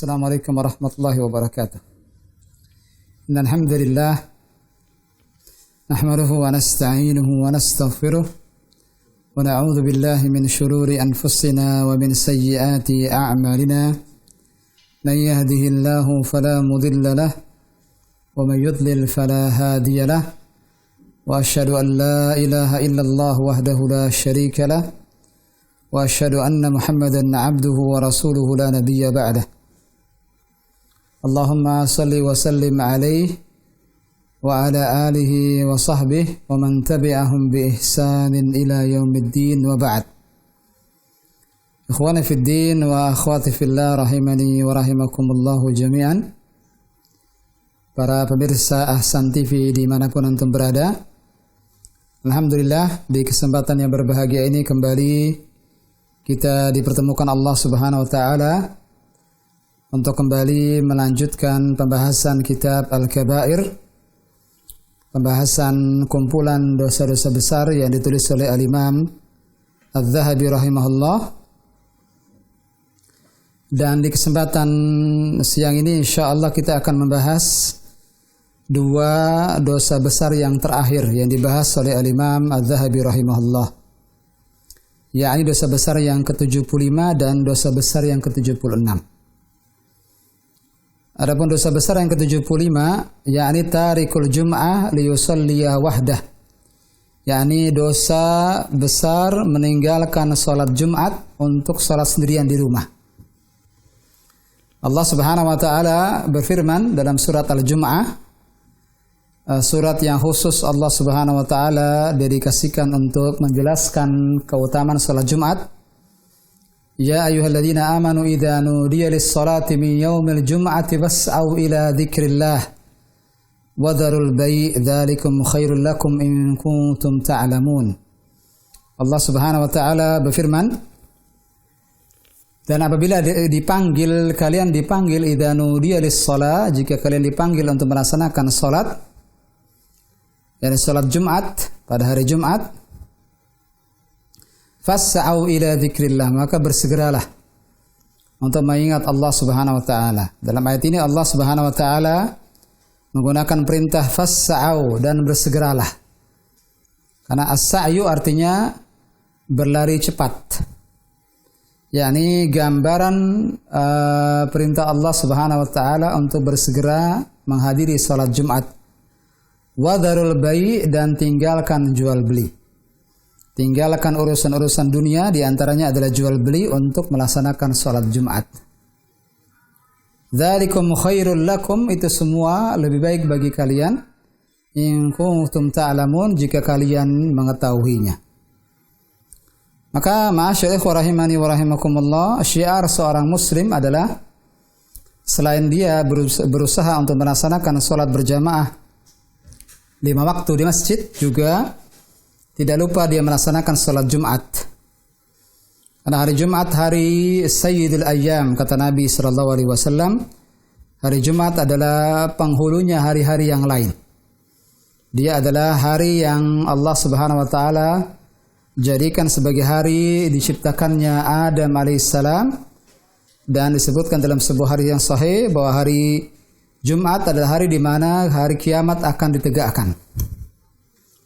Assalamualaikum warahmatullahi wabarakatuh. Innal hamdalillah nahmaduhu wa nasta'inuhu wa nastaghfiruh wa na'udzu billahi min shururi anfusina wa min sayyiati a'malina. Man yahdihillahu fala mudilla lahu wa man yudlil fala hadiya lahu. Wa asyhadu an la ilaha illallah wahdahu la syarika lahu wa asyhadu anna Muhammadan 'abduhu wa rasuluhu la nabiyya ba'dahu. Allahumma salli wa sallim alaihi wa ala alihi wa sahbihi wa man tabi'ahum bi ihsanin ila yaumiddin wa ba'd. Ikhwani fid din wa akhwati fillah rahimani wa rahimakumullahu jami'an. Para pemirsa Ahsan TV dimanapun antum berada, alhamdulillah di kesempatan yang berbahagia ini kembali kita dipertemukan Allah Subhanahu wa taala untuk kembali melanjutkan pembahasan kitab Al-Kabair, pembahasan kumpulan dosa-dosa besar yang ditulis oleh Al-Imam Adz-Dzahabi rahimahullah. Dan di kesempatan siang ini insyaallah kita akan membahas dua dosa besar yang terakhir yang dibahas oleh Al-Imam Adz-Dzahabi rahimahullah, yakni dosa besar yang ke-75 dan dosa besar yang ke-76. Adapun dosa besar yang ke-75 yakni tarikul jum'ah liyusalliya wahdah, yakni dosa besar meninggalkan salat Jumat untuk salat sendirian di rumah. Allah Subhanahu wa taala berfirman dalam surat Al-Jum'ah, surat yang khusus Allah Subhanahu wa taala dedikasikan untuk menjelaskan keutamaan salat Jumat. Ya ayyuhalladzina amanu idza nudiya lis-salati min yaumil jum'ati fas'au ila dzikrillah wa dharul bai' dzalikum khairul lakum in kuntum ta'lamun. Allah Subhanahu wa taala berfirman, dan apabila dipanggil, kalian dipanggil idza nudiya lis-shalah, jika kalian dipanggil untuk melaksanakan salat, yakni salat Jumat pada hari Jumat, fas'au ila dzikrillah, maka bersegeralah untuk mengingat Allah Subhanahu wa taala. Dalam ayat ini Allah Subhanahu wa taala menggunakan perintah fas'au dan bersegeralah. Karena as-sa'yu artinya berlari cepat. yakni gambaran perintah Allah Subhanahu wa taala untuk bersegera menghadiri salat Jumat. Wa dzarul bai', dan tinggalkan jual beli. Tinggalkan urusan-urusan dunia, diantaranya adalah jual beli untuk melaksanakan salat Jumat. Dzalikum khairul lakum, itu semua lebih baik bagi kalian, in kuntum ta'lamun, jika kalian mengetahuinya. Maka ma'asyar ikhwah rahimani wa rahimakumullah, syiar seorang muslim adalah selain dia berusaha untuk melaksanakan salat berjamaah 5 waktu di masjid, juga tidak lupa dia melaksanakan salat Jumat. Karena hari Jumat hari Sayyidul Ayyam, kata Nabi sallallahu alaihi wasallam, hari Jumat adalah penghulunya hari-hari yang lain. Dia adalah hari yang Allah Subhanahu wa taala jadikan sebagai hari diciptakannya Adam alaihissalam, dan disebutkan dalam sebuah hari yang sahih bahwa hari Jumat adalah hari di mana hari kiamat akan ditegakkan.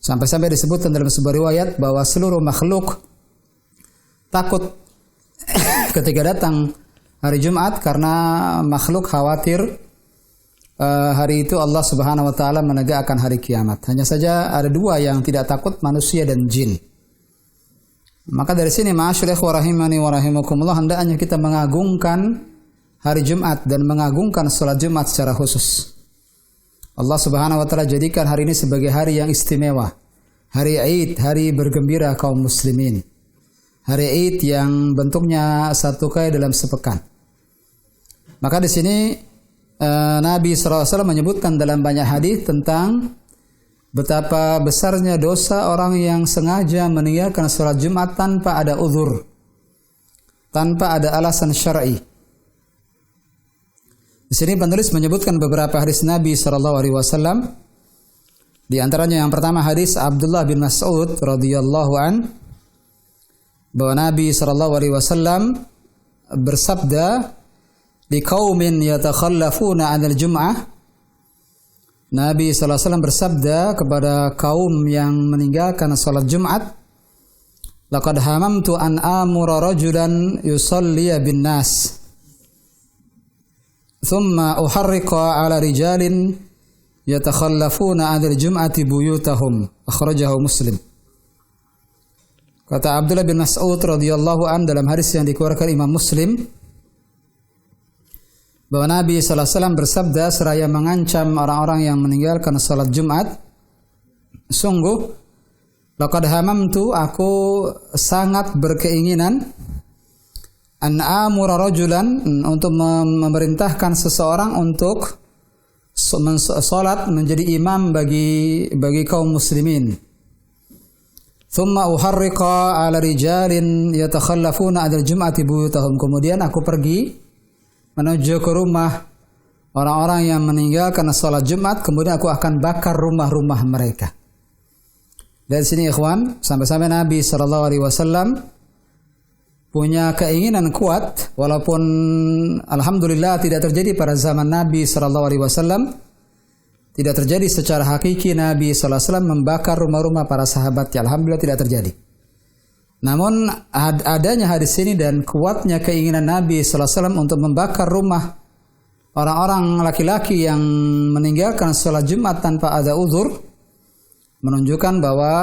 Sampai-sampai disebutkan dalam sebuah riwayat bahwa seluruh makhluk takut ketika datang hari Jumat, karena makhluk khawatir hari itu Allah Subhanahu wa taala menegakkan hari kiamat. Hanya saja ada dua yang tidak takut, manusia dan jin. Maka dari sini ma'asyar ikhwah rahimani wa rahimakumullah, hendaknya kita mengagungkan hari Jumat dan mengagungkan salat Jumat secara khusus. Allah Subhanahu wa taala jadikan hari ini sebagai hari yang istimewa. Hari Id, hari bergembira kaum muslimin. Hari Id yang bentuknya satu kali dalam sepekan. Maka di sini Nabi SAW menyebutkan dalam banyak hadis tentang betapa besarnya dosa orang yang sengaja meninggalkan salat Jumat tanpa ada uzur, tanpa ada alasan syar'i. Di sini penulis menyebutkan beberapa hadis Nabi SAW. Di antaranya yang pertama hadis Abdullah bin Mas'ud radhiyallahu an, bahwa Nabi SAW bersabda, liqaumin yatakhallafuna 'anil jum'ah. Nabi sallallahu alaihi wasallam bersabda kepada kaum yang meninggalkan salat Jumat, laqad hamamtu an amura rajulan yusalliya bin nas thumma uharriqa 'ala rijalin yatakhallafuna 'anil jum'ati buyutahum. Akhrajahu Muslim. Kata Abdullah bin Mas'ud radhiyallahu an dalam hadis yang dikeluarkan Imam Muslim, bahwa Nabi sallallahu alaihi wasallam bersabda seraya mengancam orang-orang yang meninggalkan salat Jumat, sungguh laqad hamamtu, aku sangat berkeinginan, an amura rajulan, untuk memerintahkan seseorang untuk salat menjadi imam bagi kaum muslimin. Thumma uharriqa 'ala rijalin yatakhallafuna 'anil jum'ati buyutahum. Kemudian aku pergi menuju ke rumah orang-orang yang meninggalkan salat Jumat, kemudian aku akan bakar rumah-rumah mereka. Dari sini ikhwan, sampai-sampai Nabi sallallahu alaihi wasallam punya keinginan kuat, walaupun alhamdulillah tidak terjadi pada zaman Nabi sallallahu alaihi wasallam. Tidak terjadi secara hakiki Nabi sallallahu alaihi wasallam membakar rumah-rumah para sahabatnya. Alhamdulillah tidak terjadi. Namun adanya hadis ini dan kuatnya keinginan Nabi sallallahu alaihi wasallam untuk membakar rumah orang-orang laki-laki yang meninggalkan salat Jumat tanpa ada uzur menunjukkan bahwa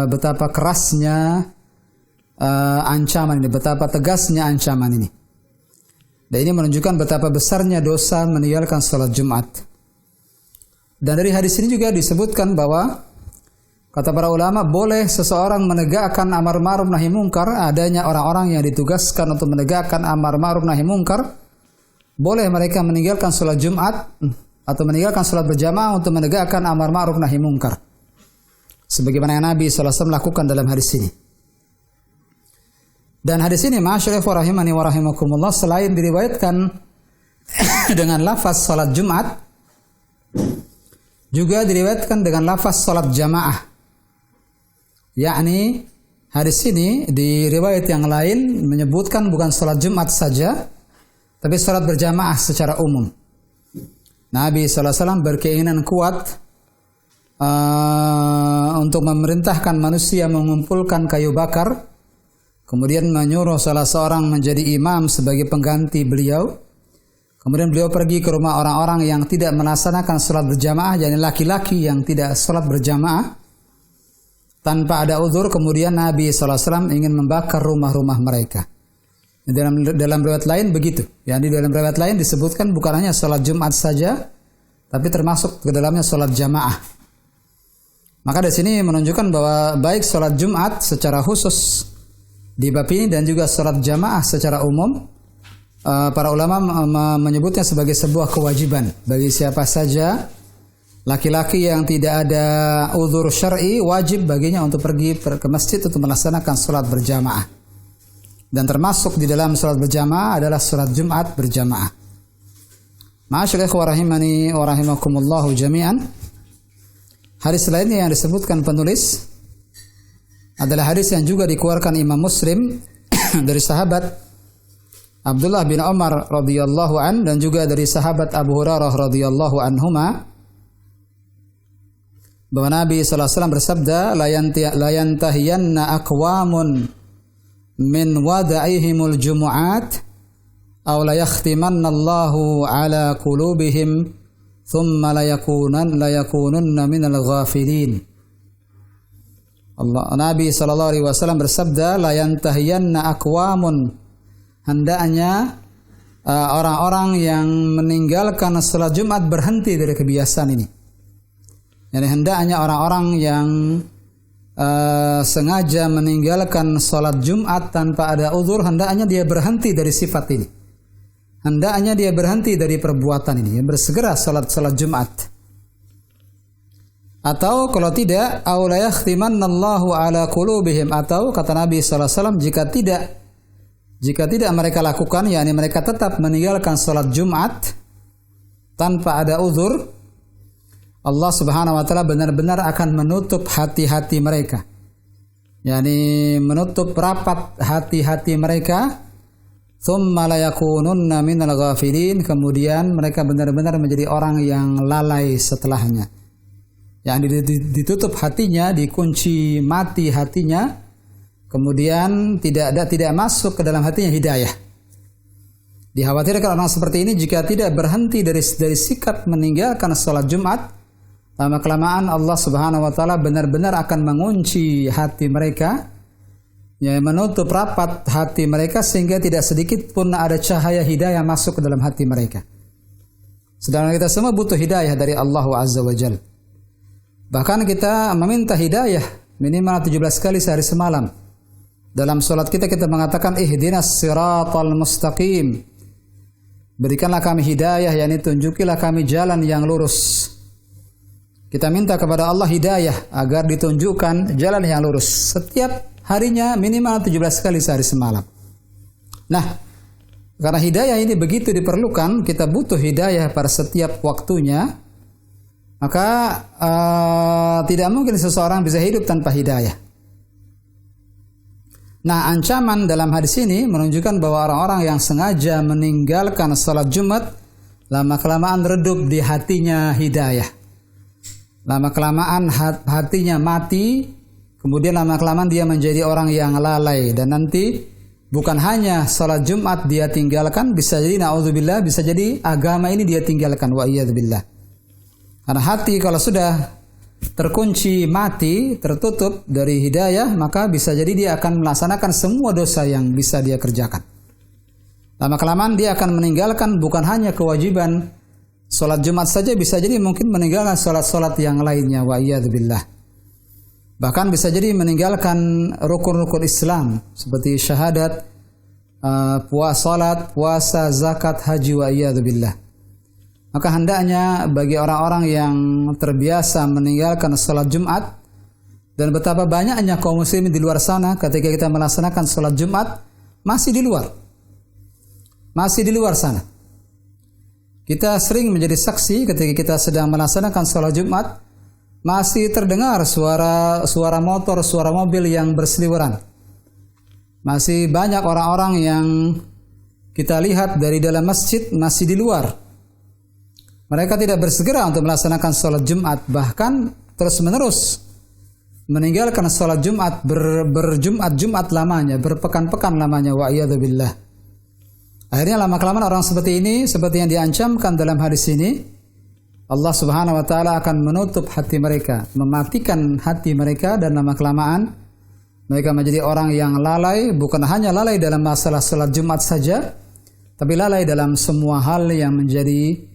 betapa kerasnya ancaman ini, betapa tegasnya ancaman ini. Dan ini menunjukkan betapa besarnya dosa meninggalkan salat Jumat. Dan dari hadis ini juga disebutkan bahwa kata para ulama, boleh seseorang menegakkan amar ma'ruf nahi mungkar, adanya orang-orang yang ditugaskan untuk menegakkan amar ma'ruf nahi mungkar, boleh mereka meninggalkan salat Jumat atau meninggalkan salat berjamaah untuk menegakkan amar ma'ruf nahi mungkar, sebagaimana yang Nabi sallallahu alaihi wasallam lakukan dalam hadis ini. Dan hadis ini, ma'asyiral rahimani wa rahimakumullah, selain diriwayatkan dengan lafaz salat Jumat, juga diriwayatkan dengan lafaz salat jamaah. Yakni hadis ini di riwayat yang lain menyebutkan bukan salat Jumat saja, tapi salat berjamaah secara umum. Nabi sallallahu alaihi wasallam berkeinginan kuat untuk memerintahkan manusia mengumpulkan kayu bakar, kemudian menyuruh salah seorang menjadi imam sebagai pengganti beliau. Kemudian beliau pergi ke rumah orang-orang yang tidak melaksanakan salat berjamaah, yakni laki-laki yang tidak salat berjamaah tanpa ada uzur. Kemudian Nabi sallallahu alaihi wasallam ingin membakar rumah-rumah mereka. Dalam riwayat lain begitu. Di dalam riwayat lain disebutkan bukan hanya salat Jumat saja, tapi termasuk ke dalamnya salat jamaah. Maka di sini menunjukkan bahwa baik salat Jumat secara khusus di bab ini dan juga salat jamaah secara umum, para ulama menyebutnya sebagai sebuah kewajiban bagi siapa saja laki-laki yang tidak ada uzur syar'i, wajib baginya untuk pergi ke masjid untuk melaksanakan salat berjamaah. Dan termasuk di dalam salat berjamaah adalah salat Jumat berjamaah. Ma'asyiral ikhwah rahimani wa rahimakumullah jami'an. Hadis lainnya yang disebutkan penulis adalah hadis yang juga dikeluarkan Imam Muslim dari sahabat Abdullah bin Umar radhiyallahu an dan juga dari sahabat Abu Hurairah radhiyallahu anhuma, bahwa Nabi sallallahu alaihi wasallam bersabda, la yantahiyanna aqwamun min wada'ihimul jumu'at aw la yakhtimanna Allahu ala qulubihim thumma la yakununna minal ghafilin. Nabi sallallahu alaihi wasallam bersabda, la yantahiyanna aqwamun, hendaknya orang-orang yang meninggalkan salat Jumat berhenti dari kebiasaan ini. Yani hendaknya orang-orang yang sengaja meninggalkan salat Jumat tanpa ada uzur, hendaknya dia berhenti dari sifat ini. Hendaknya dia berhenti dari perbuatan ini, bersegera salat Jumat. Atau kalau tidak, aw la yakhtimannallahu ala qulubihim, atau kata Nabi sallallahu alaihi wasallam, jika tidak mereka lakukan, yakni mereka tetap meninggalkan salat Jumat tanpa ada uzur, Allah Subhanahu wa taala benar-benar akan menutup hati-hati mereka. yakni menutup rapat hati-hati mereka thumma la yakununna minal ghafilin, kemudian mereka benar-benar menjadi orang yang lalai setelahnya. Yang ditutup hatinya, dikunci mati hatinya, kemudian tidak masuk ke dalam hatinya hidayah. Dikhawatirkan orang seperti ini jika tidak berhenti dari sikap meninggalkan sholat Jumat, lama-kelamaan Allah Subhanahu wa taala benar-benar akan mengunci hati mereka, ya, menutup rapat hati mereka sehingga tidak sedikit pun ada cahaya hidayah masuk ke dalam hati mereka. Sedangkan kita semua butuh hidayah dari Allah Azza wa Jalla. Bahkan kita meminta hidayah minimal 17 kali sehari semalam. Dalam sholat kita mengatakan ihdinas siratal mustaqim. Berikanlah kami hidayah, yakni tunjukilah kami jalan yang lurus. Kita minta kepada Allah hidayah agar ditunjukkan jalan yang lurus. Setiap harinya minimal 17 kali sehari semalam. Nah, karena hidayah ini begitu diperlukan, kita butuh hidayah pada setiap waktunya. Maka tidak mungkin seseorang bisa hidup tanpa hidayah. Nah, ancaman dalam hadis ini menunjukkan bahwa orang-orang yang sengaja meninggalkan salat Jumat, lama-kelamaan redup di hatinya hidayah. Lama-kelamaan hatinya mati, kemudian lama-kelamaan dia menjadi orang yang lalai. Dan nanti bukan hanya salat Jumat dia tinggalkan, bisa jadi na'udzubillah, bisa jadi agama ini dia tinggalkan, wa iyadzubillah. Karena hati kalau sudah terkunci mati, tertutup dari hidayah, maka bisa jadi dia akan melaksanakan semua dosa yang bisa dia kerjakan. Lama-kelamaan dia akan meninggalkan bukan hanya kewajiban sholat Jumat saja, bisa jadi mungkin meninggalkan sholat-sholat yang lainnya, wa iyadzubillah. Bahkan bisa jadi meninggalkan rukun-rukun Islam seperti syahadat, puasa, zakat, haji, wa iyadzubillah. Maka hendaknya bagi orang-orang yang terbiasa meninggalkan salat Jumat, dan betapa banyaknya kaum muslimin di luar sana ketika kita melaksanakan salat Jumat masih di luar sana. Kita sering menjadi saksi ketika kita sedang melaksanakan salat Jumat masih terdengar suara motor, suara mobil yang berseliweran. Masih banyak orang-orang yang kita lihat dari dalam masjid masih di luar. Mereka tidak bersegera untuk melaksanakan sholat Jumat, bahkan terus-menerus meninggalkan sholat Jumat, berjumat-jumat lamanya, berpekan-pekan lamanya, wa iyadzubillah. Akhirnya lama-kelamaan orang seperti ini, seperti yang diancamkan dalam hadis ini, Allah Subhanahu wa taala akan menutup hati mereka, mematikan hati mereka, dan lama-kelamaan mereka menjadi orang yang lalai, bukan hanya lalai dalam masalah sholat Jumat saja, tapi lalai dalam semua hal yang menjadi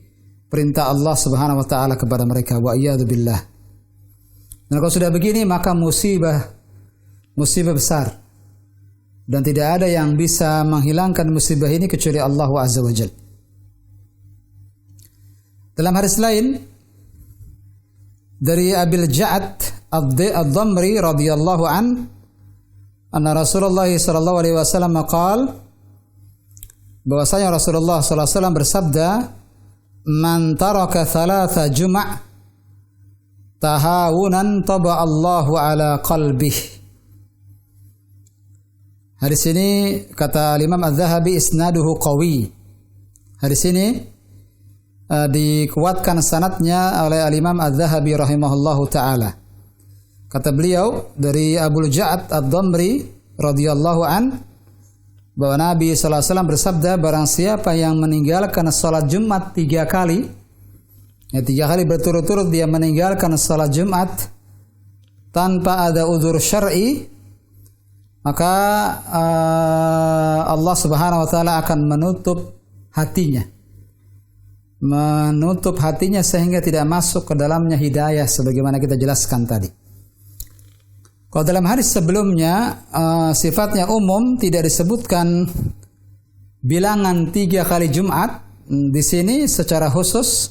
perintah Allah Subhanahu wa taala kepada mereka, wa iyadzubillah. Dan kalau sudah begini maka musibah besar. Dan tidak ada yang bisa menghilangkan musibah ini kecuali Allah Azza wa Jalla. Dalam hadis lain dari Abil Ja'ad Ad-Damri radhiyallahu anna Rasulullah sallallahu alaihi wasallam qaal, bahwasanya Rasulullah sallallahu alaihi wasallam bersabda, man taraka thalatha juma' tahawunan taba Allahu ala qalbih. Hadis ini kata Imam Az-Zahabi isnaduhu qawi. Hadis ini dikuatkan sanadnya oleh Imam Az-Zahabi rahimahullahu taala. Kata beliau dari Abu Ja'ad Ad-Damri radhiyallahu an, bahwa Nabi SAW bersabda, barang siapa yang meninggalkan salat Jumat 3 kali, ya 3 kali berturut-turut dia meninggalkan salat Jumat tanpa ada uzur syar'i, maka Allah Subhanahu wa taala akan menutup hatinya sehingga tidak masuk ke dalamnya hidayah, sebagaimana kita jelaskan tadi. Kalau dalam hadis sebelumnya sifatnya umum, tidak disebutkan bilangan 3 kali Jumat. Di sini secara khusus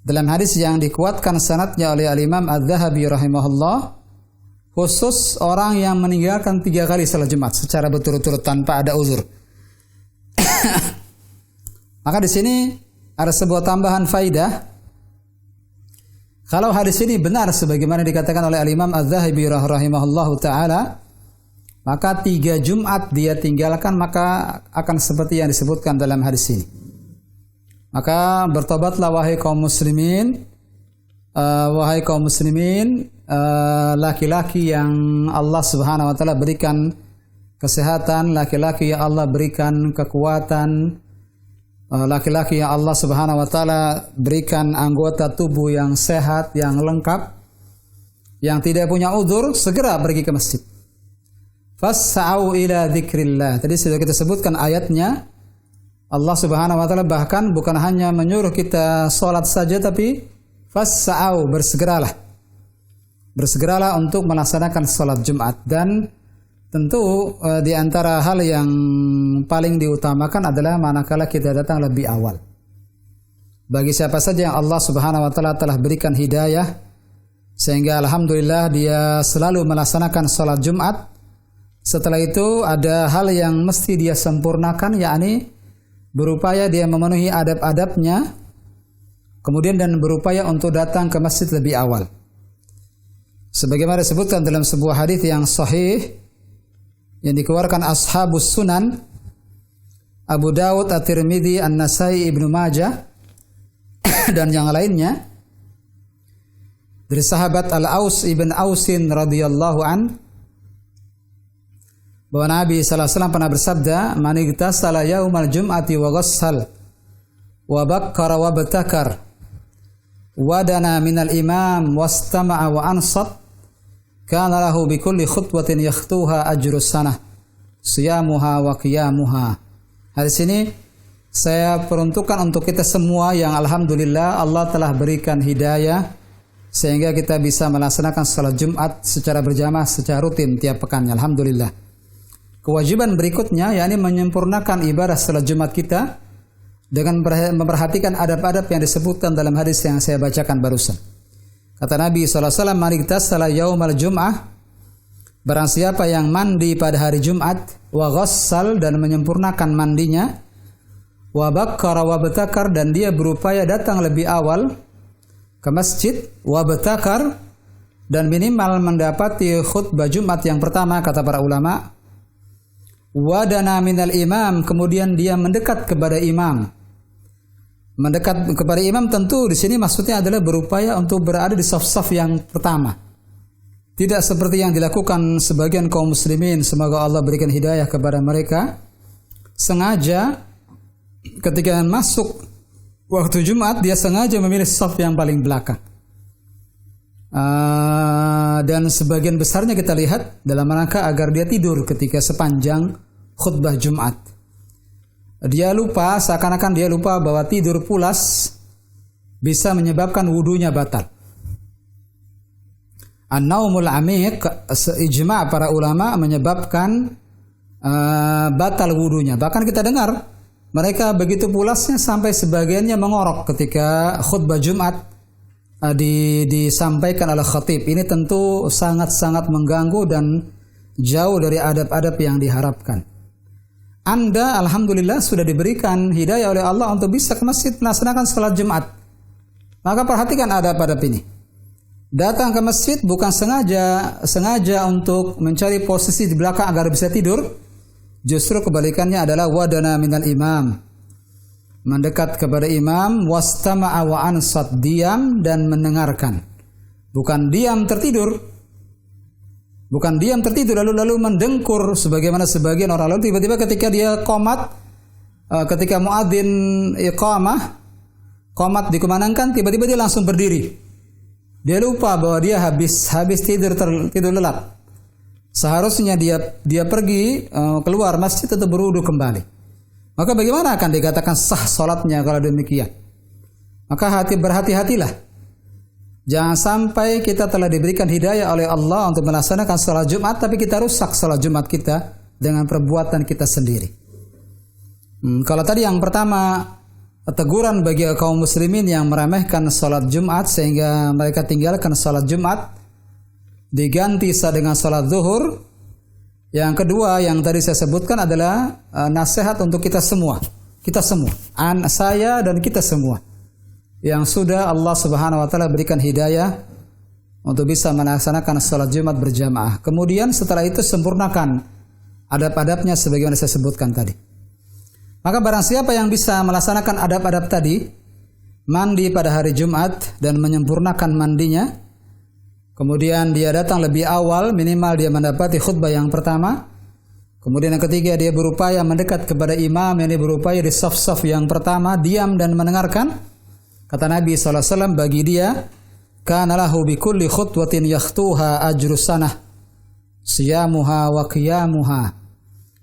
dalam hadis yang dikuatkan sanadnya oleh Al-Imam Az-Zahabi rahimahullah, khusus orang yang meninggalkan 3 kali salat Jumat secara berturut-turut tanpa ada uzur. Maka di sini ada sebuah tambahan faidah. Kalau hadis ini benar sebagaimana dikatakan oleh Al-Imam Az-Zahabi rahimahullahu taala, maka 3 Jumat dia tinggalkan, maka akan seperti yang disebutkan dalam hadis ini. Maka bertobatlah wahai kaum muslimin, laki-laki yang Allah Subhanahu wa taala berikan kesehatan, laki-laki yang Allah berikan kekuatan, laki-laki yang Allah Subhanahu wa taala berikan anggota tubuh yang sehat, yang lengkap, yang tidak punya udzur, segera pergi ke masjid. Fas'au ila dzikrillah. Tadi sudah kita sebutkan ayatnya. Allah Subhanahu wa taala bahkan bukan hanya menyuruh kita salat saja, tapi fas'au, bersegeralah untuk melaksanakan salat Jumat. Dan tentu di antara hal yang paling diutamakan adalah manakala kita datang lebih awal. Bagi siapa saja yang Allah Subhanahu wa taala telah berikan hidayah sehingga alhamdulillah dia selalu melaksanakan salat Jumat, setelah itu ada hal yang mesti dia sempurnakan, yakni berupaya dia memenuhi adab-adabnya, kemudian dan berupaya untuk datang ke masjid lebih awal. Sebagaimana disebutkan dalam sebuah hadis yang sahih yang dikeluarkan ashabus sunan, Abu Dawud, At-Tirmidzi, An-Nasai, Ibnu Majah dan yang lainnya, dari sahabat Al-Aus ibn Ausin radhiyallahu an, bahwa Nabi sallallahu alaihi wasallam pernah bersabda, "Man igtasala yaumal jum'ati wa ghassal wa bakkara wa batakar wa dana minal imam wastama'a wa ansat kana lahu bi kulli khutwatin yakhtuha ajru sanah siyamuha wa qiyamuha." Hadis ini saya peruntukkan untuk kita semua yang alhamdulillah Allah telah berikan hidayah sehingga kita bisa melaksanakan salat Jumat secara berjamaah secara rutin tiap pekannya, alhamdulillah. Kewajiban berikutnya yakni menyempurnakan ibadah salat Jumat kita dengan memperhatikan adab-adab yang disebutkan dalam hadis yang saya bacakan barusan. Kata Nabi SAW, "Man igtasala yaumal jum'ah," barang siapa yang mandi pada hari Jumat, wa ghassal, dan menyempurnakan mandinya, wa bakkara wa batakar, dan dia berupaya datang lebih awal ke masjid, wa batakar, dan minimal mendapati khutbah Jumat yang pertama, kata para ulama, wadana minal imam, kemudian dia mendekat kepada imam. Mendekat kepada imam tentu di sini maksudnya adalah berupaya untuk berada di saf-saf yang pertama. Tidak seperti yang dilakukan sebagian kaum muslimin, semoga Allah berikan hidayah kepada mereka, sengaja ketika masuk waktu Jumat dia sengaja memilih saf yang paling belakang. Dan sebagian besarnya kita lihat dalam rangka agar dia tidur ketika sepanjang khutbah Jumat. Dia lupa, seakan-akan dia lupa bahwa tidur pulas bisa menyebabkan wudunya batal. An-naumul amiq, ijma' para ulama menyebabkan batal wudunya. Bahkan kita dengar mereka begitu pulasnya sampai sebagiannya mengorok ketika khutbah Jumat disampaikan oleh khatib. Ini tentu sangat-sangat mengganggu dan jauh dari adab-adab yang diharapkan. Anda alhamdulillah sudah diberikan hidayah oleh Allah untuk bisa ke masjid melaksanakan salat Jumat. Maka perhatikan adab-adab ini. Datang ke masjid bukan sengaja untuk mencari posisi di belakang agar bisa tidur. Justru kebalikannya adalah wadana minal imam, mendekat kepada imam, wastama'a wa ansat, diam dan mendengarkan. Bukan diam tertidur lalu mendengkur sebagaimana sebagian orang lalu tiba-tiba ketika dia qomat, ketika muadzin iqamah, qomat dikumandangkan, tiba-tiba dia langsung berdiri. Dia lupa bahwa dia habis tidur lelap. Seharusnya dia pergi keluar masjid atau berwudu kembali. Maka bagaimana akan dikatakan sah salatnya kalau demikian? Maka berhati-hatilah. Jangan sampai kita telah diberikan hidayah oleh Allah untuk melaksanakan salat Jumat, tapi kita rusak salat Jumat kita dengan perbuatan kita sendiri. Kalau tadi yang pertama, teguran bagi kaum muslimin yang meremehkan salat Jumat sehingga mereka tinggalkan salat Jumat, diganti dengan salat zuhur. Yang kedua yang tadi saya sebutkan adalah nasihat untuk kita semua. Saya dan kita semua yang sudah Allah Subhanahu wa taala berikan hidayah untuk bisa melaksanakan salat Jumat berjamaah. Kemudian setelah itu sempurnakan adab-adabnya sebagaimana saya sebutkan tadi. Maka barang siapa yang bisa melaksanakan adab-adab tadi, mandi pada hari Jumat dan menyempurnakan mandinya, kemudian dia datang lebih awal, minimal dia mendapati khutbah yang pertama, kemudian yang ketiga dia berupaya mendekat kepada imam, yang berupaya di saf-saf yang pertama, diam dan mendengarkan. Kata Nabi SAW, bagi dia, kana lahu bi kulli khutwatin yakhtuha ajru sanah, siyamuha wa qiyamuha.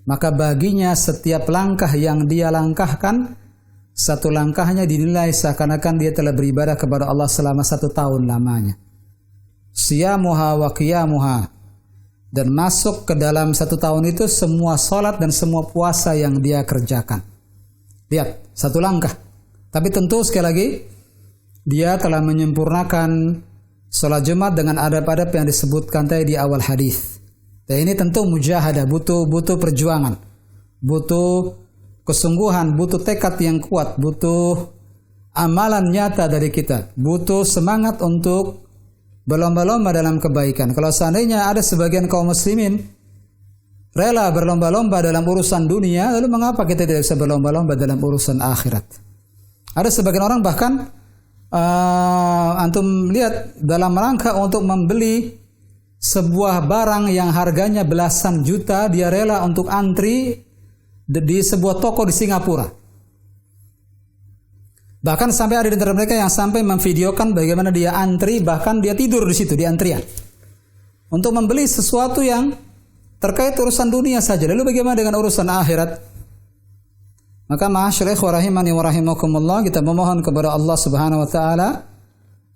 Maka baginya setiap langkah yang dia langkahkan, satu langkahnya dinilai seakan-akan dia telah beribadah kepada Allah selama 1 tahun lamanya. Siyamuha wa qiyamuha. Dan masuk ke dalam 1 tahun itu semua salat dan semua puasa yang dia kerjakan. Lihat, 1 langkah. Tapi tentu sekali lagi, dia telah menyempurnakan salat Jumat dengan adab-adab yang disebutkan tadi di awal hadis. Dan ini tentu mujahadah, butuh perjuangan, butuh kesungguhan, butuh tekad yang kuat, butuh amalan nyata dari kita, butuh semangat untuk berlomba-lomba dalam kebaikan. Kalau seandainya ada sebagian kaum muslimin rela berlomba-lomba dalam urusan dunia, lalu mengapa kita tidak bisa berlomba-lomba dalam urusan akhirat? Ada sebagian orang bahkan antum lihat dalam rangka untuk membeli sebuah barang yang harganya belasan juta, dia rela untuk antri di sebuah toko di Singapura. Bahkan sampai ada di antara mereka yang sampai memvideokan bagaimana dia antri, bahkan dia tidur di situ di antrian untuk membeli sesuatu yang terkait urusan dunia saja. Lalu bagaimana dengan urusan akhirat? Maka ma'asyiral ikhwah rahimani wa rahimakumullah, kita memohon kepada Allah Subhanahu wa taala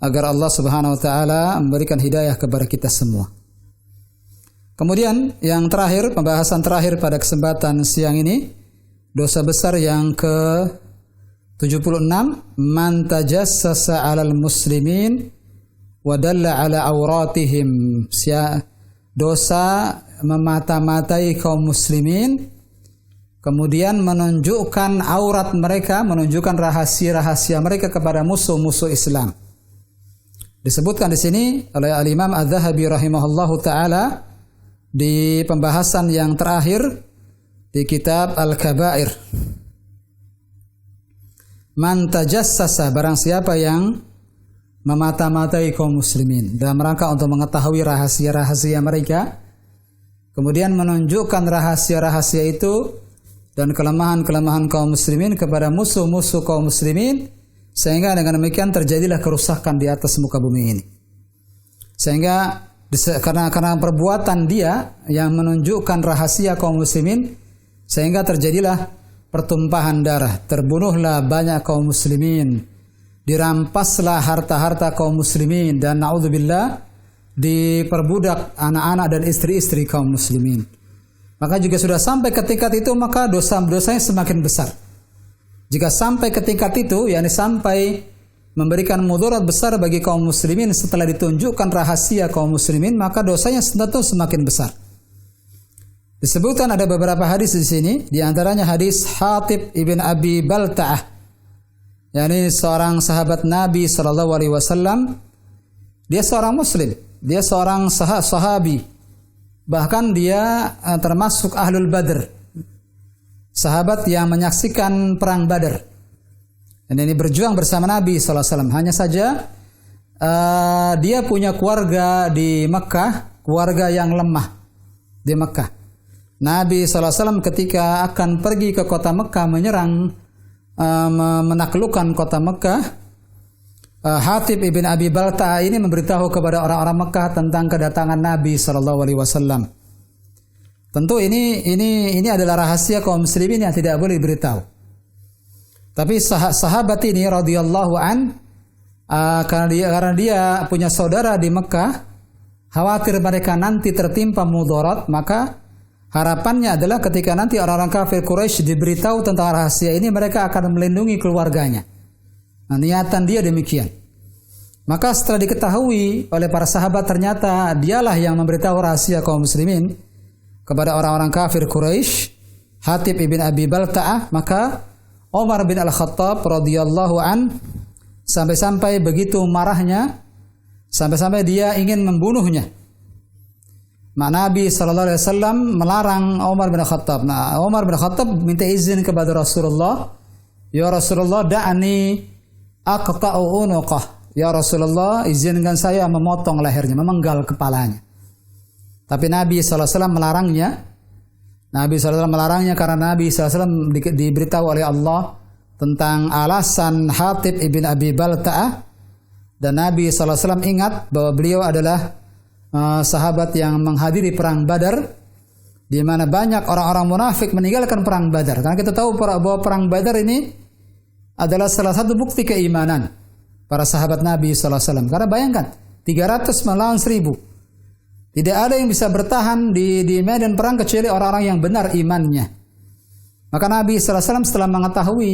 agar Allah Subhanahu wa taala memberikan hidayah kepada kita semua. Kemudian yang terakhir, pembahasan terakhir pada kesempatan siang ini, dosa besar yang ke-76, man tajassasa 'alal muslimin wa dalla 'ala auratihim. Dosa memata-matai kaum muslimin, kemudian menunjukkan aurat mereka, menunjukkan rahasia-rahasia mereka kepada musuh-musuh Islam. Disebutkan di sini oleh Al-Imam Az-Zahabi rahimahullahu taala di pembahasan yang terakhir di kitab Al-Kabair. Man tajassasa, barang siapa yang memata-matai kaum muslimin dalam rangka untuk mengetahui rahasia-rahasia mereka, kemudian menunjukkan rahasia-rahasia itu dan kelemahan-kelemahan kaum muslimin kepada musuh-musuh kaum muslimin, sehingga dengan demikian terjadilah kerusakan di atas muka bumi ini. Sehingga karena perbuatan dia yang menunjukkan rahasia kaum muslimin, sehingga terjadilah pertumpahan darah, terbunuhlah banyak kaum muslimin, dirampaslah harta-harta kaum muslimin, dan naudzubillah diperbudak anak-anak dan istri-istri kaum muslimin. Maka jika sudah sampai ke tingkat itu, maka dosa-dosanya semakin besar. Jika sampai ke tingkat itu, yakni sampai memberikan mudarat besar bagi kaum muslimin setelah ditunjukkan rahasia kaum muslimin, maka dosanya tentu semakin besar. Disebutkan ada beberapa hadis di sini, di antaranya hadis Hatib ibn Abi Balta'ah, yakni seorang sahabat Nabi SAW. Dia seorang muslim, dia seorang sahabi, bahkan dia termasuk ahlul Badr, sahabat yang menyaksikan perang Badar. Dan ini berjuang bersama Nabi SAW. Hanya saja dia punya keluarga di Mekah, keluarga yang lemah di Mekah. Nabi SAW ketika akan pergi ke kota Mekah menyerang, menaklukkan kota Mekah, Hatib ibn Abi Balta'ah ini memberitahu kepada orang-orang Mekah tentang kedatangan Nabi SAW. Tentu ini adalah rahasia kaum muslimin yang tidak boleh diberitahu. Tapi sahabat ini radhiyallahu an, karena dia punya saudara di Mekah, khawatir mereka nanti tertimpa mudarat, maka harapannya adalah ketika nanti orang-orang kafir Quraisy diberitahu tentang rahasia ini, mereka akan melindungi keluarganya. Nah, niatan dia demikian. Maka setelah diketahui oleh para sahabat ternyata dialah yang memberitahu rahasia kaum muslimin kepada orang-orang kafir Quraisy, Hatib ibn Abi Balta'ah, maka Umar bin Al-Khattab radhiyallahu an sampai-sampai begitu marahnya, sampai-sampai dia ingin membunuhnya. Nabi sallallahu alaihi wasallam melarang Umar bin Khattab. Nah, Umar bin Khattab minta izin kepada Rasulullah, "Ya Rasulullah, da'ani aqta'u unuqah." Ya Rasulullah, izinkan saya memotong lehernya, memenggal kepalanya. Tapi Nabi sallallahu alaihi wasallam melarangnya. Nabi sallallahu alaihi wasallam melarangnya karena Nabi sallallahu alaihi wasallam diberitahu oleh Allah tentang alasan Hatib ibn Abi Balta'ah, dan Nabi sallallahu alaihi wasallam ingat bahwa beliau adalah sahabat yang menghadiri perang Badar, di mana banyak orang-orang munafik meninggalkan perang Badar. Karena kita tahu bahwa perang Badar ini adalah salah satu bukti keimanan para sahabat Nabi sallallahu alaihi wasallam. Karena bayangkan 300 melawan 1000. Tidak ada yang bisa bertahan di medan perang kecuali orang-orang yang benar imannya. Maka Nabi sallallahu alaihi wasallam setelah mengetahui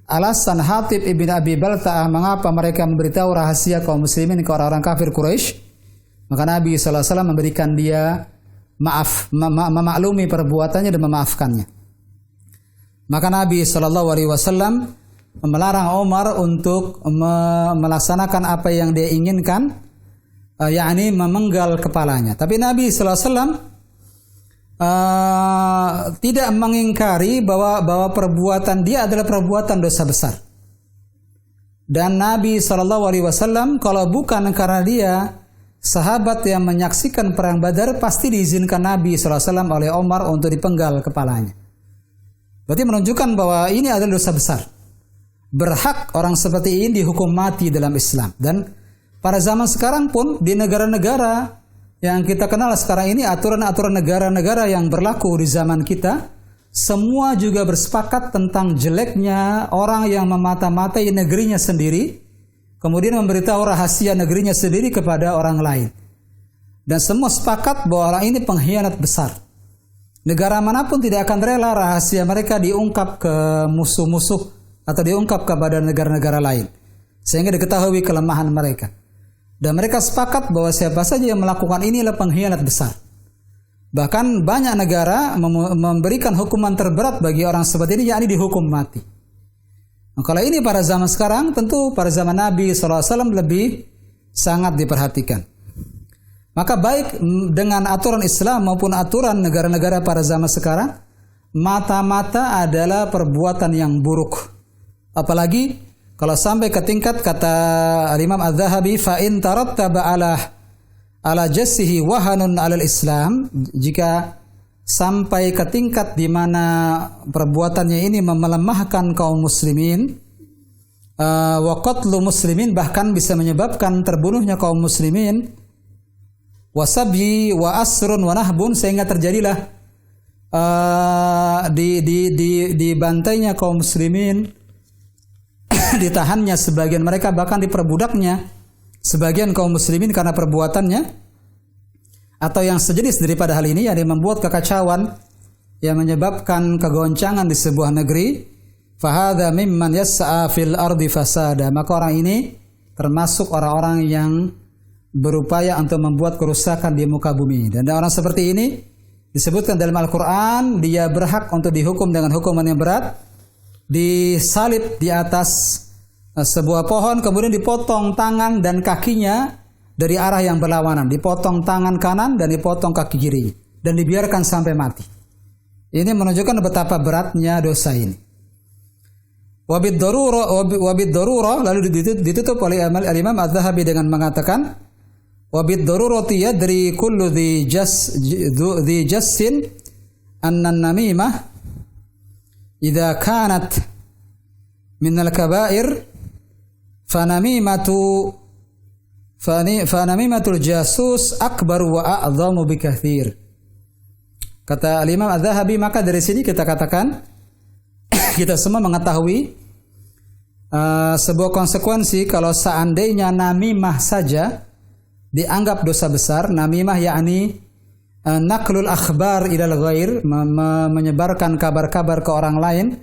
alasan Hatib ibn Abi Balta'ah mengapa mereka memberitahu rahasia kaum muslimin ke orang-orang kafir Quraisy, maka Nabi sallallahu alaihi wasallam memberikan dia maaf, memaklumi perbuatannya dan memaafkannya. Maka Nabi sallallahu alaihi wasallam melarang Umar untuk melaksanakan apa yang dia inginkan, yakni memenggal kepalanya. Tapi Nabi sallallahu alaihi wasallam tidak mengingkari bahwa perbuatan dia adalah perbuatan dosa besar. Dan Nabi sallallahu alaihi wasallam kalau bukan karena dia sahabat yang menyaksikan perang Badar, pasti diizinkan Nabi sallallahu alaihi wasallam oleh Umar untuk dipenggal kepalanya. Berarti menunjukkan bahwa ini adalah dosa besar. Berhak orang seperti ini dihukum mati dalam Islam. Dan pada zaman sekarang pun di negara-negara yang kita kenal sekarang ini, aturan-aturan negara-negara yang berlaku di zaman kita, semua juga bersepakat tentang jeleknya orang yang memata-matai negerinya sendiri, kemudian memberitahu rahasia negerinya sendiri kepada orang lain. Dan semua sepakat bahwa orang ini pengkhianat besar. Negara manapun tidak akan rela rahasia mereka diungkap ke musuh-musuh atau diungkap kepada negara-negara lain, sehingga diketahui kelemahan mereka. Dan mereka sepakat bahwa siapa saja yang melakukan ini adalah pengkhianat besar. Bahkan banyak negara memberikan hukuman terberat bagi orang seperti ini, yakni dihukum mati. Nah, kalau ini pada zaman sekarang, tentu pada zaman Nabi SAW lebih sangat diperhatikan. Maka baik dengan aturan Islam maupun aturan negara-negara pada zaman sekarang, mata-mata adalah perbuatan yang buruk. Apalagi kalau sampai ke tingkat kata Imam Az-Zahabi, fa in tarattaba ala jassihi wahanun alal Islam, jika sampai ke tingkat di mana perbuatannya ini melemahkan kaum muslimin, wa qatlu muslimin, bahkan bisa menyebabkan terbunuhnya kaum muslimin, wasabyi wa asrun wa nahbun, sehingga terjadilah dibantainya kaum muslimin, ditahannya sebagian mereka, bahkan diperbudaknya sebagian kaum muslimin karena perbuatannya, atau yang sejenis daripada hal ini, yang membuat kekacauan yang menyebabkan kegoncangan di sebuah negeri, fahadha mimman yas'a fil ardi fasada, maka orang ini termasuk orang-orang yang berupaya untuk membuat kerusakan di muka bumi. Dan orang seperti ini disebutkan dalam Al-Quran, dia berhak untuk dihukum dengan hukuman yang berat, disalib di atas sebuah pohon, kemudian dipotong tangan dan kakinya dari arah yang berlawanan, dipotong tangan kanan dan dipotong kaki kiri, dan dibiarkan sampai mati. Ini menunjukkan betapa beratnya dosa ini. Wabid darurah, lalu ditutup oleh Imam Az-Zahabi dengan mengatakan, wabid darurati yadri kullu dhi jassin anna namimah idza kanat min al-kaba'ir fanamimatul jasus akbar wa a'zamu bikathir. Kata Imam Az-Zahabi, maka dari sini kita katakan kita semua mengetahui sebuah konsekuensi kalau seandainya namimah saja dianggap dosa besar. Namimah yakni naqlul akhbar ilal ghair, menyebarkan kabar-kabar ke orang lain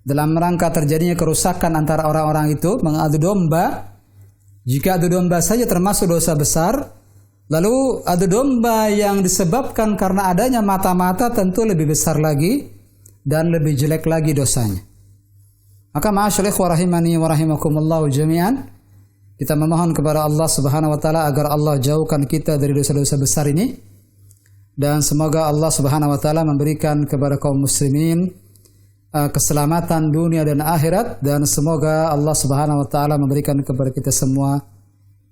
dalam rangka terjadinya kerusakan antara orang-orang itu, mengadu domba. Jika adu domba saja termasuk dosa besar, lalu adu domba yang disebabkan karena adanya mata-mata tentu lebih besar lagi dan lebih jelek lagi dosanya. Maka ma'asyil ikhwah rahimani wa rahimakumullah jami'an, kita memohon kepada Allah Subhanahu wa taala agar Allah jauhkan kita dari dosa-dosa besar ini, dan semoga Allah Subhanahu wa taala memberikan kepada kaum muslimin keselamatan dunia dan akhirat, dan semoga Allah Subhanahu wa taala memberikan kepada kita semua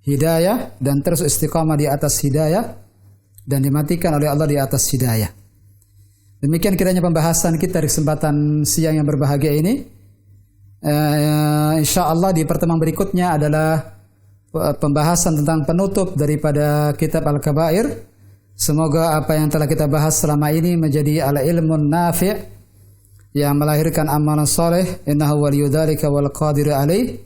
hidayah dan terus istiqamah di atas hidayah dan dimatikan oleh Allah di atas hidayah. Demikian kiranya pembahasan kita di kesempatan siang yang berbahagia ini. Insyaallah di pertemuan berikutnya adalah pembahasan tentang penutup daripada kitab Al-Kabair. Semoga apa yang telah kita bahas selama ini menjadi al-ilmun nafi' yang melahirkan amalan soleh. Innahu waliyudzalika wal qadiru alaih.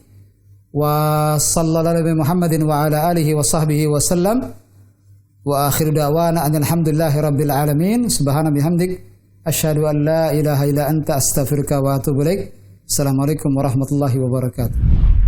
Wa sallallahu alaihi Muhammadin wa ala alihi wa sahbihi wa sallam. Wa akhiru da'wana alhamdulillahi rabbil alamin. Subhana bihamdik asyhadu an la ilaha illa anta astaghfiruka wa atubu ilaik. Assalamualaikum warahmatullahi wabarakatuh.